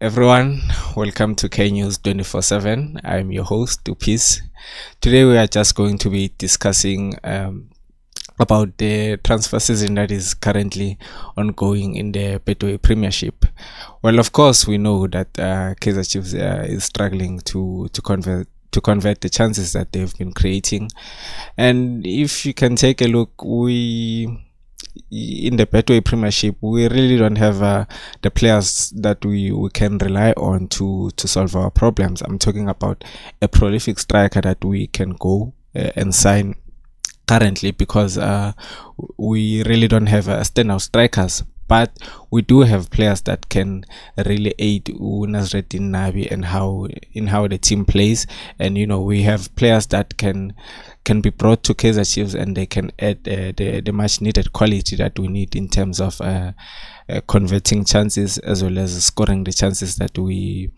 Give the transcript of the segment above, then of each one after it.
Everyone, welcome to K News 24/7. I'm your host, Upis. Today we are just going to be discussing about the transfer season that is currently ongoing in the Betway Premiership. Well, of course, we know that Kaizer Chiefs is struggling to convert the chances that they've been creating. And if you can take a look, we in the Betway Premiership, we really don't have the players that we can rely on to solve our problems. I'm talking about a prolific striker that we can go and sign currently, because we really don't have standout strikers. But we do have players that can really aid Nasreddin Nabi and how the team plays. And we have players that can be brought to Kaizer Chiefs, and they can add the much needed quality that we need in terms of converting chances as well as scoring the chances that we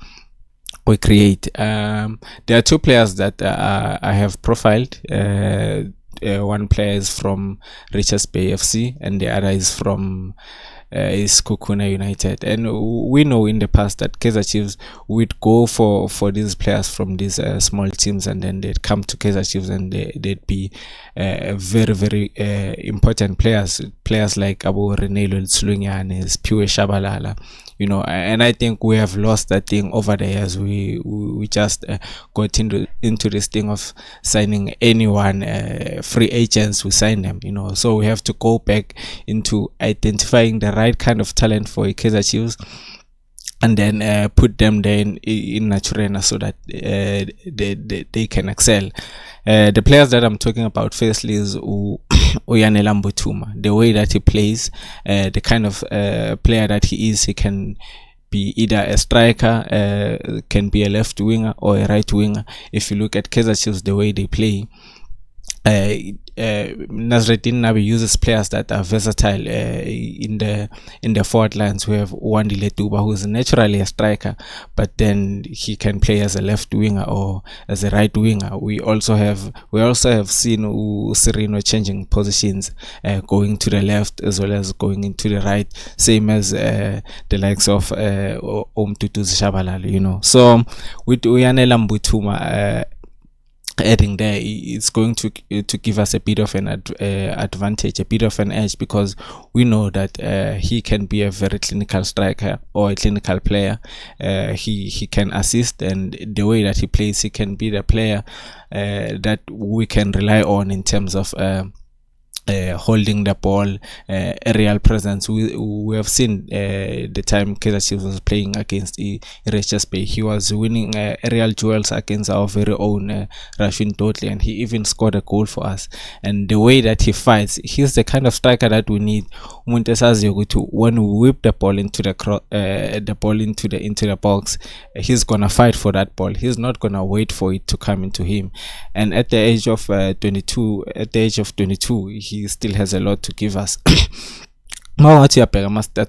create. There are two players that I have profiled. One player is from Richards Bay FC, and the other is from is Kukuna United. And we know in the past that Kaizer Chiefs would go for these players from these small teams, and then they'd come to Kaizer Chiefs, and they'd be very, very important players like Abu Renelo Tsulunyanes, Pure Shabalala. And I think we have lost that thing over the years. We just got into this thing of signing anyone, free agents, we sign them. So we have to go back into identifying the right kind of talent for Kaizer Chiefs, and then put them there in Naturena, so that they can excel. The players that I'm talking about firstly is Yanelwa Mbuthuma. The way that he plays, the kind of player that he is, he can be either a striker, can be a left winger or a right winger. If you look at Kaizer Chiefs, the way they play, Nasreddin Nabi uses players that are versatile in the forward lines. We have Wandile Tuba, who is naturally a striker, but then he can play as a left winger or as a right winger. We also have seen Serino changing positions, going to the left as well as going into the right, same as the likes of Omtutu Shabalala. So with Yanelwa Mbuthuma adding there, it's going to give us a bit of an advantage, a bit of an edge, because we know that he can be a very clinical striker or a clinical player. He can assist, and the way that he plays, he can be the player that we can rely on in terms of holding the ball, aerial presence. We have seen the time Kaizer Chiefs was playing against Richards Bay. He was winning aerial duels against our very own Rashid Dotli, and he even scored a goal for us. And the way that he fights, he's the kind of striker that we need. When we whip the ball into the box, he's gonna fight for that ball. He's not gonna wait for it to come into him. And at the age of 22, he still has a lot to give us. That's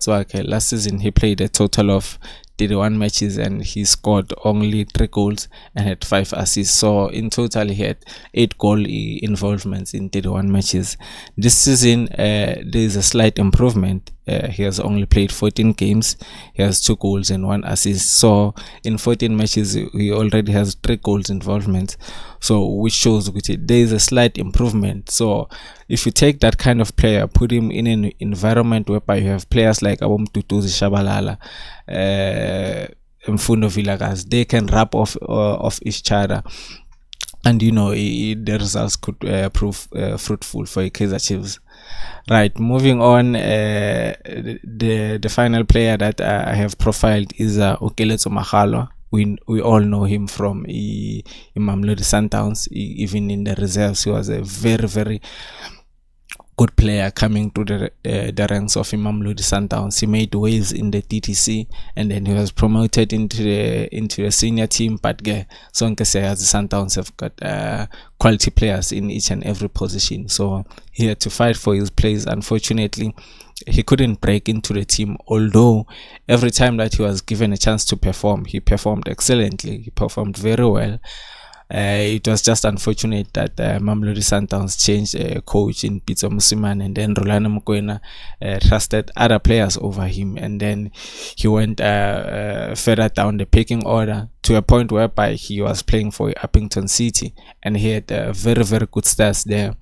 why last season he played a total of 31 matches, and he scored only 3 goals and had 5 assists. So in total he had 8 goal involvements in 31 matches. This season there is a slight improvement. He has only played 14 games. He has 2 goals and 1 assist. So in 14 matches he already has 3 goals involvement, so which shows there is a slight improvement. So if you take that kind of player, put him in an environment whereby you have players like Abomtutu Shabalala, Mfundo Villagas, they can rub off each other, and the results could prove fruitful for Kaizer Chiefs. Right, moving on, the final player that I have profiled is Keletso Makgalwa. We all know him from Mamelodi Sundowns. Even in the reserves, he was a very, very good player coming to the ranks of Mamelodi Sundowns. He made waves in the DTC, and then he was promoted into the senior team. But so the Sundowns have got quality players in each and every position, so he had to fight for his place. Unfortunately, he couldn't break into the team, although every time that he was given a chance to perform, he performed excellently. He performed very well. It was just unfortunate that Mamelodi Sundowns changed coach in Pitso Musiman, and then Rolando Mokoena trusted other players over him, and then he went further down the pecking order to a point whereby he was playing for Uppington City, and he had very, very good stats there.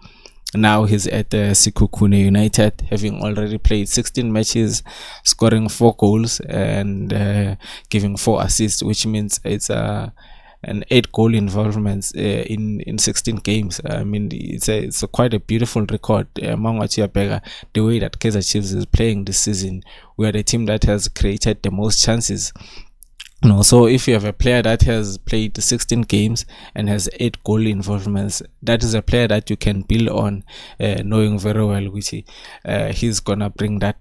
Now he's at Sikukune United, having already played 16 matches, scoring 4 goals and giving 4 assists, which means it's an 8 goal involvement in 16 games. I mean, it's a quite a beautiful record. The way that Kaizer Chiefs is playing this season, we are the team that has created the most chances. So if you have a player that has played 16 games and has 8 goal involvements, that is a player that you can build on, knowing very well which he's gonna bring that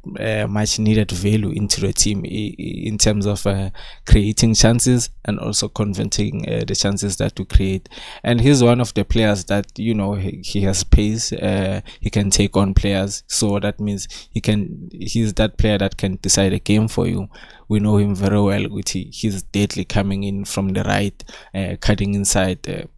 much needed value into the team in terms of creating chances and also converting the chances that you create. And he's one of the players that, he has pace, he can take on players, so that means he's that player that can decide a game for you. We know him very well. He's deadly, coming in from the right, cutting inside,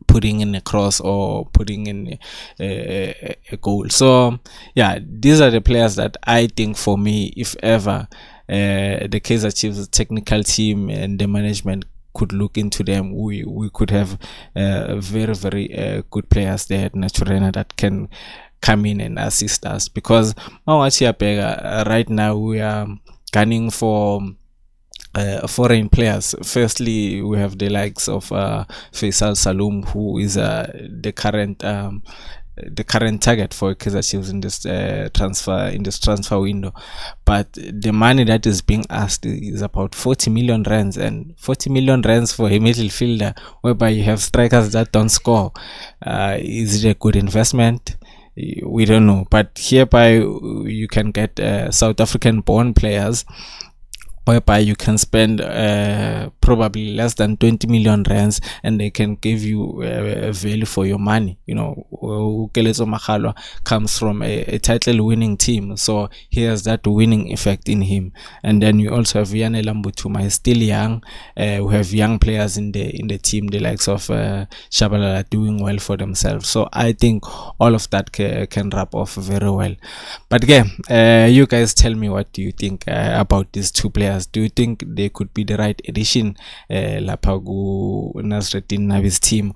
putting in a cross or putting in a goal. So yeah, these are the players that I think, for me, if ever the Kaizer Chiefs technical team and the management could look into them, we could have very, very good players there at Naturena that can come in and assist us, because right now we are gunning for foreign players. Firstly, we have the likes of Faisal Saloom, who is the current target for Kaizer Chiefs in this transfer window. But the money that is being asked is about 40 million rands, and 40 million rands for a middle fielder, whereby you have strikers that don't score. Is it a good investment? We don't know, but hereby you can get South African born players, whereby you can spend probably less than 20 million rands, and they can give you value for your money. Keletso Makgalwa comes from a title winning team, so he has that winning effect in him. And then you also have Yanelwa Mbuthuma. He's still young. We have young players in the team, the likes of Shabalala, doing well for themselves. So I think all of that can wrap off very well. But again, you guys tell me, what do you think about these two players? Do you think they could be the right addition, Lapagu Nasreddin Nabi's team?